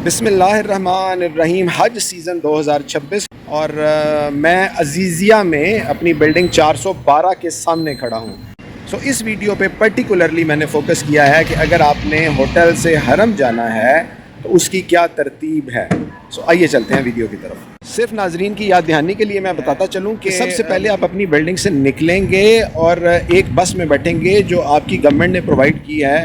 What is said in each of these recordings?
बिस्मिल्लाहिर्रहमानिर्रहीम। हज सीज़न 2026 और मैं अजीज़िया में अपनी बिल्डिंग 412 के सामने खड़ा हूँ। इस वीडियो पे पर्टिकुलरली मैंने फोकस किया है कि अगर आपने होटल से हरम जाना है तो उसकी क्या तरतीब है। आइए चलते हैं वीडियो की तरफ। सिर्फ नाजरीन की याद दहानी के लिए मैं बताता चलूँ कि सबसे पहले आप अपनी बिल्डिंग से निकलेंगे और एक बस में बैठेंगे जो आपकी गवर्नमेंट ने प्रोवाइड की है।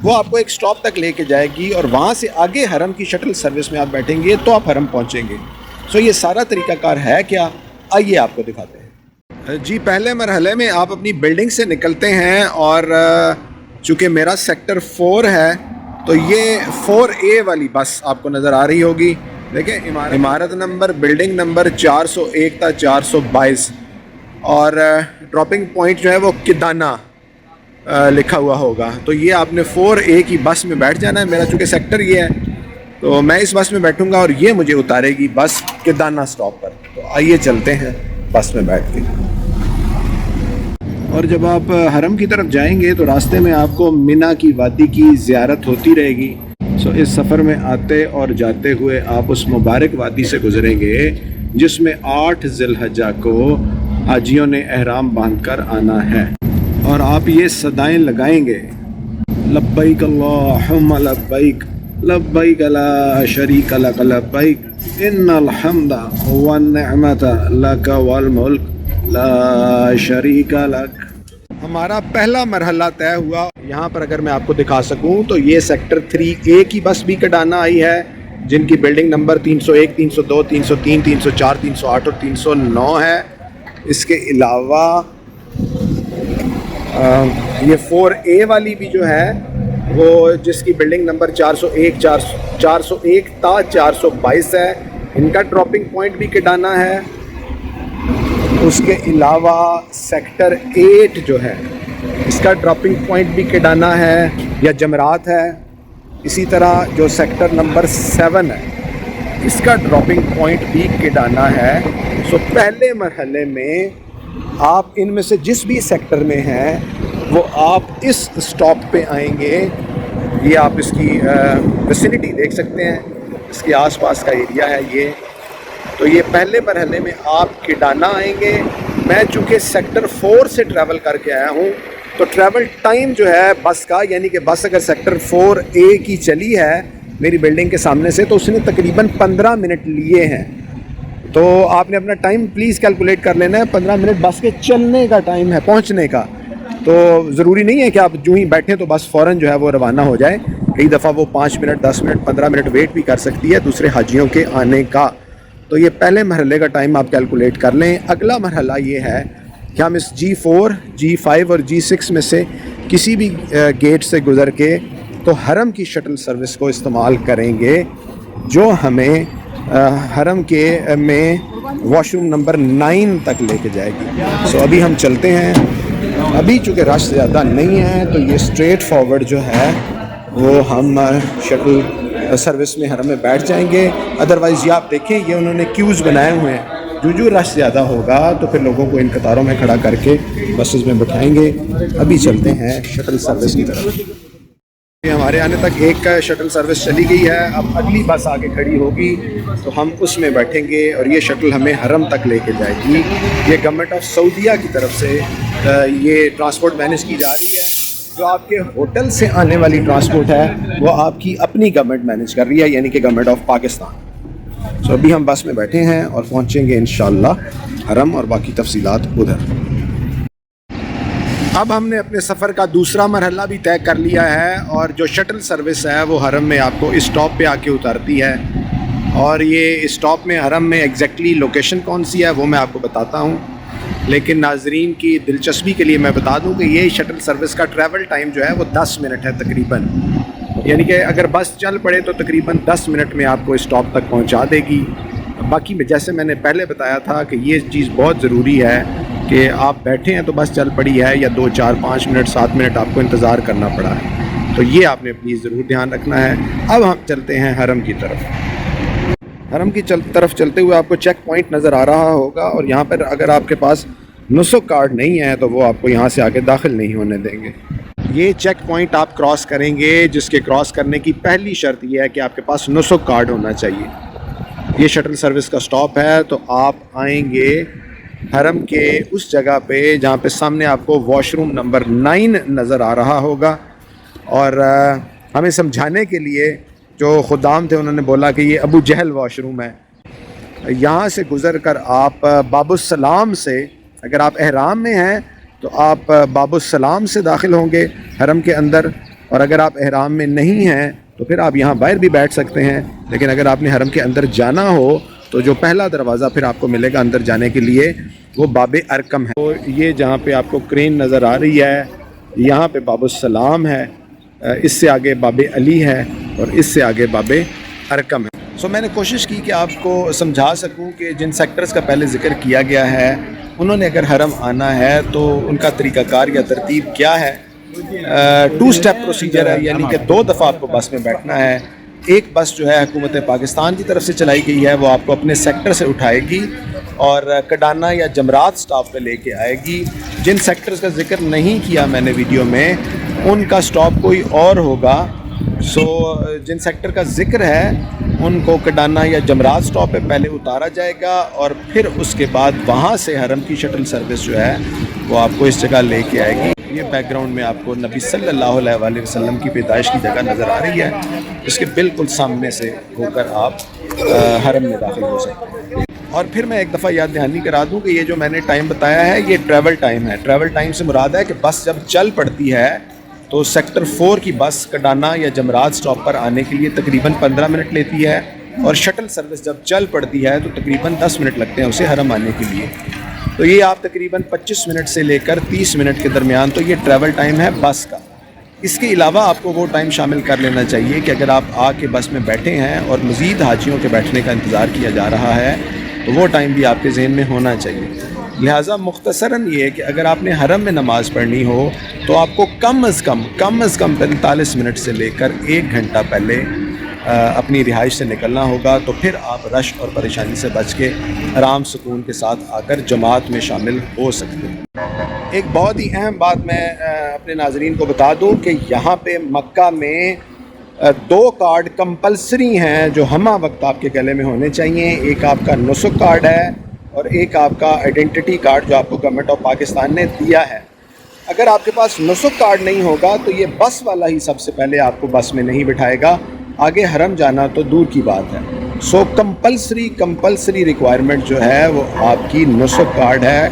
वो आपको एक स्टॉप तक लेके जाएगी और वहाँ से आगे हरम की शटल सर्विस में आप बैठेंगे तो आप हरम पहुँचेंगे। ये सारा तरीक़ाकार है क्या, आइए आपको दिखाते हैं। जी, पहले मरहले में आप अपनी बिल्डिंग से निकलते हैं और चूँकि मेरा सेक्टर 4 है तो ये 4A वाली बस आपको नज़र आ रही होगी। देखिए, इमारत नंबर बिल्डिंग नंबर 401 था 422 और ड्रॉपिंग पॉइंट जो है वो किदाना लिखा हुआ होगा। तो ये आपने 4A की बस में बैठ जाना है। मेरा चूँकि सेक्टर ये है तो मैं इस बस में बैठूंगा और ये मुझे उतारेगी बस किदाना स्टॉप पर। तो आइए चलते हैं बस में बैठ के। और जब आप हरम की तरफ जाएंगे तो रास्ते में आपको मिना की वादी की ज़ियारत होती रहेगी। इस सफ़र में आते और जाते हुए आप उस मुबारक वादी से गुजरेंगे जिसमें 8 ज़िलहज्जा को हाजियों ने एहराम बांध कर आना है और आप ये सदाएं लगाएंगे, लब्बैक अल्लाहुम्मा लब्बैक लब्बैक ला शरीक लक लब्बैक इन्नल हम्दा वन निअमता लक वल मुल्क ला शरीक लक। हमारा पहला मरहला तय हुआ। यहाँ पर अगर मैं आपको दिखा सकूँ तो ये सेक्टर 3A की बस भी कडाना आई है जिनकी बिल्डिंग नंबर 301, 302, 303, 304, 308 और 309 है। इसके अलावा ये 4A वाली भी जो है वो जिसकी बिल्डिंग नंबर 401 था 422 है, इनका ड्रॉपिंग पॉइंट भी किडाना है। उसके अलावा सेक्टर 8 जो है इसका ड्रॉपिंग पॉइंट भी किडाना है या जमरात है। इसी तरह जो सेक्टर नंबर 7 है इसका ड्रॉपिंग पॉइंट भी किडाना है। पहले मरहले में आप इनमें से जिस भी सेक्टर में हैं वो आप इस स्टॉप पे आएंगे। ये आप इसकी विसिनिटी देख सकते हैं, इसके आसपास का एरिया है ये। तो ये पहले मरहले में आप किडाना आएंगे। मैं चूँकि सेक्टर 4 से ट्रैवल करके आया हूँ तो ट्रैवल टाइम जो है बस का, यानी कि बस अगर सेक्टर 4A की चली है मेरी बिल्डिंग के सामने से तो उसने तकरीबन 15 मिनट लिए हैं। तो आपने अपना टाइम प्लीज़ कैलकुलेट कर लेना है। 15 मिनट बस के चलने का टाइम है, पहुंचने का। तो ज़रूरी नहीं है कि आप जो ही बैठें तो बस फ़ौरन जो है वो रवाना हो जाए। कई दफ़ा वो 5 मिनट, 10 मिनट, 15 मिनट वेट भी कर सकती है दूसरे हाजियों के आने का। तो ये पहले मरहले का टाइम आप कैलकुलेट कर लें। अगला मरहला ये है कि हम इस G4, G5 और G6 में से किसी भी गेट से गुज़र के तो हरम की शटल सर्विस को इस्तेमाल करेंगे जो हमें हरम के में वॉशरूम नंबर 9 तक लेके जाएगी। अभी हम चलते हैं। अभी चूँकि रश ज़्यादा नहीं है तो ये स्ट्रेट फॉरवर्ड जो है वो हम शटल सर्विस में हरम में बैठ जाएंगे। अदरवाइज़ ये आप देखें ये उन्होंने क्यूज़ बनाए हुए हैं। जो रश ज़्यादा होगा तो फिर लोगों को इन कतारों में खड़ा करके बसेस में बिठाएंगे। अभी चलते हैं शटल सर्विस की तरफ। हमारे आने तक एक शटल सर्विस चली गई है, अब अगली बस आगे खड़ी होगी तो हम उसमें बैठेंगे और ये शटल हमें हरम तक लेके जाएगी। ये गवर्नमेंट ऑफ सऊदीया की तरफ से ये ट्रांसपोर्ट मैनेज की जा रही है। जो आपके होटल से आने वाली ट्रांसपोर्ट है वो आपकी अपनी गवर्नमेंट मैनेज कर रही है, यानी कि गवर्नमेंट ऑफ पाकिस्तान। अभी हम बस में बैठे हैं और पहुँचेंगे इंशाअल्लाह हरम और बाकी तफसीलात उधर। अब हमने अपने सफ़र का दूसरा मरहला भी तय कर लिया है और जो शटल सर्विस है वो हरम में आपको इस स्टॉप पे आके उतारती है। और ये स्टॉप में हरम में एग्जैक्टली लोकेशन कौन सी है वो मैं आपको बताता हूँ, लेकिन नाजरीन की दिलचस्पी के लिए मैं बता दूँ कि ये शटल सर्विस का ट्रैवल टाइम जो है वो 10 मिनट है तकरीबन। यानी कि अगर बस चल पड़े तो तकरीबन 10 मिनट में आपको स्टॉप तक पहुँचा देगी। बाकी में जैसे मैंने पहले बताया था कि ये चीज़ बहुत ज़रूरी है कि आप बैठे हैं तो बस चल पड़ी है या 2, 4, 5 मिनट, 7 मिनट आपको इंतज़ार करना पड़ा है। तो ये आपने प्लीज़ ज़रूर ध्यान रखना है। अब हम चलते हैं हरम की तरफ। हरम की तरफ चलते हुए आपको चेक पॉइंट नज़र आ रहा होगा और यहाँ पर अगर आपके पास नुस्ख कार्ड नहीं है तो वो आपको यहाँ से आके दाखिल नहीं होने देंगे। یہ چیک پوائنٹ آپ کراس کریں گے، جس کے کراس کرنے کی پہلی شرط یہ ہے کہ آپ کے پاس نسک کارڈ ہونا چاہیے۔ یہ شٹل سروس کا سٹاپ ہے، تو آپ آئیں گے حرم کے اس جگہ پہ جہاں پہ سامنے آپ کو واش روم نمبر 9 نظر آ رہا ہوگا، اور ہمیں سمجھانے کے لیے جو خدام تھے انہوں نے بولا کہ یہ ابو جہل واش روم ہے۔ یہاں سے گزر کر آپ باب السلام سے، اگر آپ احرام میں ہیں تو آپ باب السلام سے داخل ہوں گے حرم کے اندر، اور اگر آپ احرام میں نہیں ہیں تو پھر آپ یہاں باہر بھی بیٹھ سکتے ہیں، لیکن اگر آپ نے حرم کے اندر جانا ہو تو جو پہلا دروازہ پھر آپ کو ملے گا اندر جانے کے لیے وہ باب ارقم ہے۔ تو یہ جہاں پہ آپ کو کرین نظر آ رہی ہے یہاں پہ باب السلام ہے، اس سے آگے باب علی ہے، اور اس سے آگے باب ارقم ہے۔ میں نے کوشش کی کہ آپ کو سمجھا سکوں کہ جن سیکٹرز کا پہلے ذکر کیا گیا ہے انہوں نے اگر حرم آنا ہے تو ان کا طریقہ کار یا ترتیب کیا ہے۔ 2 سٹیپ پروسیجر ہے، یعنی کہ 2 دفعہ آپ کو بس میں بیٹھنا ہے۔ ایک بس جو ہے حکومت پاکستان کی طرف سے چلائی گئی ہے، وہ آپ کو اپنے سیکٹر سے اٹھائے گی اور کڈانا یا جمرات سٹاپ پہ لے کے آئے گی۔ جن سیکٹرز کا ذکر نہیں کیا میں نے ویڈیو میں ان کا سٹاپ کوئی اور ہوگا۔ جن سیکٹر کا ذکر ہے ان کو کڈانا یا جمرات سٹاپ پہ پہلے اتارا جائے گا، اور پھر اس کے بعد وہاں سے حرم کی شٹل سروس جو ہے وہ آپ کو اس جگہ لے کے آئے گی۔ یہ بیک گراؤنڈ میں آپ کو نبی صلی اللہ علیہ وآلہ وسلم کی پیدائش کی جگہ نظر آ رہی ہے، اس کے بالکل سامنے سے ہو کر آپ حرم میں داخل ہو سکتے ہیں۔ اور پھر میں ایک دفعہ یاد دہانی کرا دوں کہ یہ جو میں نے ٹائم بتایا ہے یہ ٹریول ٹائم ہے۔ ٹریول ٹائم سے مراد ہے کہ بس جب چل پڑتی ہے تو سیکٹر 4 کی بس کڈانا یا جمرات سٹاپ پر آنے کے لیے تقریباً 15 منٹ لیتی ہے، اور شٹل سروس جب چل پڑتی ہے تو تقریباً 10 منٹ لگتے ہیں اسے حرم آنے کے لیے۔ تو یہ آپ تقریباً 25 منٹ سے لے کر 30 منٹ کے درمیان تو یہ ٹریول ٹائم ہے بس کا۔ اس کے علاوہ آپ کو وہ ٹائم شامل کر لینا چاہیے کہ اگر آپ آ کے بس میں بیٹھے ہیں اور مزید حاجیوں کے بیٹھنے کا انتظار کیا جا رہا ہے تو وہ ٹائم بھی آپ کے ذہن میں ہونا چاہیے۔ لہٰذا مختصراً یہ کہ اگر آپ نے حرم میں نماز پڑھنی ہو تو آپ کو کم از کم 45 منٹ سے لے کر 1 گھنٹہ پہلے اپنی رہائش سے نکلنا ہوگا، تو پھر آپ رش اور پریشانی سے بچ کے آرام سکون کے ساتھ آ کر جماعت میں شامل ہو سکتے ہیں۔ ایک بہت ہی اہم بات میں اپنے ناظرین کو بتا دوں کہ یہاں پہ مکہ میں 2 کارڈ کمپلسری ہیں جو ہمہ وقت آپ کے گلے میں ہونے چاہیے۔ ایک آپ کا نسک کارڈ ہے اور ایک آپ کا آئیڈینٹی کارڈ جو آپ کو گورنمنٹ آف پاکستان نے دیا ہے۔ اگر آپ کے پاس نسک کارڈ نہیں ہوگا تو یہ بس والا ہی سب سے پہلے آپ کو بس میں نہیں بٹھائے گا، آگے حرم جانا تو دور کی بات ہے۔ کمپلسری ریکوائرمنٹ جو ہے وہ آپ کی نسک کارڈ ہے۔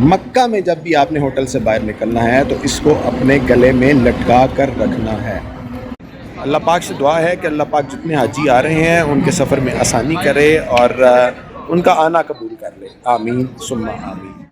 مکہ میں جب بھی آپ نے ہوٹل سے باہر نکلنا ہے تو اس کو اپنے گلے میں لٹکا کر رکھنا ہے۔ اللہ پاک سے دعا ہے کہ اللہ پاک جتنے حاجی آ رہے ہیں ان کے سفر میں آسانی کرے اور ان کا آنا قبول کر لے، آمین ثم آمین۔